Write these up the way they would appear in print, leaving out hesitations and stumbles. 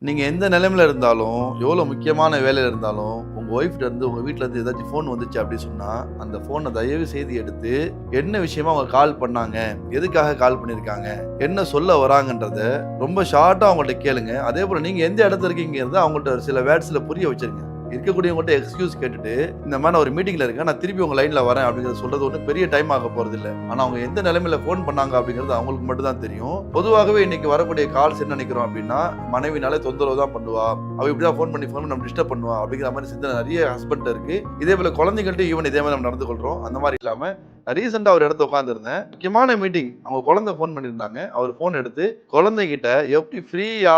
நீங்க எந்த நிலைமையில இருந்தாலும், எவ்வளோ முக்கியமான வேலையில இருந்தாலும், உங்க ஒய்ஃப்ட்ட இருந்து, உங்க வீட்ல இருந்து ஏதாச்சும் ஃபோன் வந்துச்சு அப்படி சொன்னா, அந்த ஃபோன தயவு செய்து எடுத்து, என்ன விஷயமா அவங்க கால் பண்ணாங்க? எதுக்காக கால் பண்ணியிருக்காங்க? என்ன சொல்ல வராங்கன்றத ரொம்ப ஷார்ட்டா அவங்கள்ட்ட கேளுங்க. அதேபோல நீங்க எந்த இடத்துல இருக்கீங்கறத அவங்கள்ட்ட சில வேர்ட்ஸ்ல புரிய வச்சிருங்க. இருக்கக்கூடியவங்கள்ட்ட எக்ஸ்கியூஸ் கேட்டுட்டு, இந்த மாரி நான் ஒரு மீட்டிங்ல இருக்கேன். நான் திருப்பி உங்க லைன்ல வரேன் அப்படிங்கிறத சொல்றது ஒண்ணும் பெரிய டைம் ஆக போறதில்ல. ஆனா அவங்க எந்த நிலைமையில ஃபோன் பண்ணாங்க அப்படிங்கிறது அவங்களுக்கு மட்டும் தான் தெரியும். பொதுவாகவே இன்னைக்கு வரக்கூடிய கால்ஸ் என்ன நினைக்கிறோம் அப்படின்னா, மனைவினாலே தொந்தரவு தான் பண்ணுவா. அவ இப்படிதான் ஃபோன் பண்ணி நம்ம டிஸ்டர்ப் பண்ணுவா அப்படிங்கிற மாரி சிந்தனை நெறைய ஹஸ்பண்ட்ட இருக்கு. இதே போல குழந்தைகள்ட்ட ஈவன் இதே மாரி நம்ம நடந்து கொள்றோம். அந்த மாரி இல்லாம நான் ரீசென்ட்டா ஒரு இடத்துல உட்கார்ந்திருந்தேன். முக்கியமான மீட்டிங். அவங்க குழந்தை ஃபோன் பண்ணியிருந்தாங்க. அவர் ஃபோன் எடுத்து குழந்தைகிட்ட எப்படி ஃப்ரீயா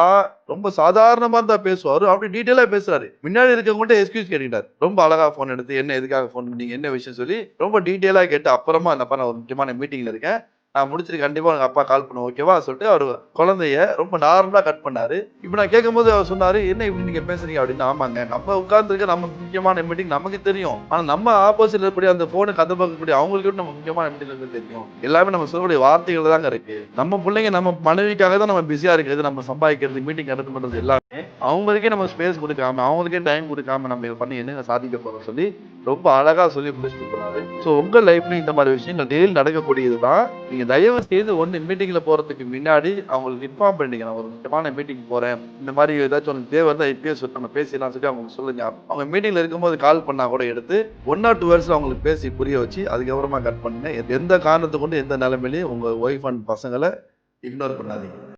ரொம்ப சாதாரணமா தான் பேசுவாரு. அப்படி டீட்டெயிலா பேசுறாரு. முன்னாடி இருக்கவங்கள்ட்ட எக்ஸ்கியூஸ் கேட்டுக்கிட்டாரு. ரொம்ப அழகா ஃபோன் எடுத்து என்ன எதுக்காக ஃபோன் பண்ணீங்க? என்ன விஷயம் சொல்லி ரொம்ப டீட்டெயிலா கேட்டு அப்புறமா என்னப்பா நான் ஒரு முக்கியமான மீட்டிங்ல இருக்கேன். நான் முடிச்சுட்டு கண்டிப்பா உங்க அப்பா கால் பண்ணுவேன் ஓகேவா? சொல்லிட்டு அவரு குழந்தைய ரொம்ப நார்மலா கட் பண்ணாரு. இப்ப நான் கேட்கும்போது அவர் சொன்னாரு, "என்ன இப்படி நீங்க பேசுறீங்க?" அப்படின்னு. ஆமாங்க. நம்ம உட்கார்ந்திருக்க நம்ம முக்கியமான மீட்டிங் நமக்கு தெரியும். ஆனா நம்ம ஆப்போசிட்ல இருக்கக்கூடிய அந்த ஃபோனுக்கு அந்த பக்கம் இருக்கக்கூடிய அவங்களுக்கு நம்ம முக்கியமான மீட்டிங் இருக்குன்னு தெரியும். எல்லாமே நம்ம சொல்லக்கூடிய வார்த்தைகள் தாங்க இருக்கு. நம்ம புள்ளைங்க நம்ம மனைவிக்காக தான் நம்ம பிஸியா இருக்கிறது, நம்ம சம்பாதிக்கிறது, மீட்டிங் அட்டெண்ட் பண்றது எல்லாமே. அவங்களுக்கே நம்ம ஸ்பேஸ் குடுக்காம, அவங்களுக்கே டைம் குடுக்காம நம்ம இத பண்ணி என்னங்க சாதிக்க போறோம்னு சொல்லி ரொம்ப அழகா சொல்லி முடிச்சுட்டு போனாரு. ஸோ உங்க லைஃப்லயும் இந்த மாரி விஷயங்கள் டெய்லி நடக்கக்கூடியது தான். நீங்க தயவு செய்து ஒண்ணு மீட்டிங்ல போறதுக்கு முன்னாடி அவங்களுக்கு இன்ஃபார்ம் பண்ணிடுங்க. நான் ஒரு முக்கியமான மீட்டிங் போறேன். இந்த மாரி ஏதாச்சும் உனக்கு தேவை இருந்தா இப்பயே சொல்லு. நம்ம பேசிடலாம்னு சொல்லி அவங்களுக்கு சொல்லுங்க. அவங்க மீட்டிங்ல இருக்கும்போது கால் பண்ணா கூட எடுத்து 1 ஆர் 2 வேர்ட்ஸ்ல அவங்களுக்கு பேசி புரிய வச்சு, அதுக்கப்புறமா கட் பண்ணுங்க. எந்த காரணத்த கொண்டு எந்த நிலைமையிலயும் உங்க ஒய்ஃப் அண்ட் பசங்கள இக்னோர் பண்ணாதீங்க.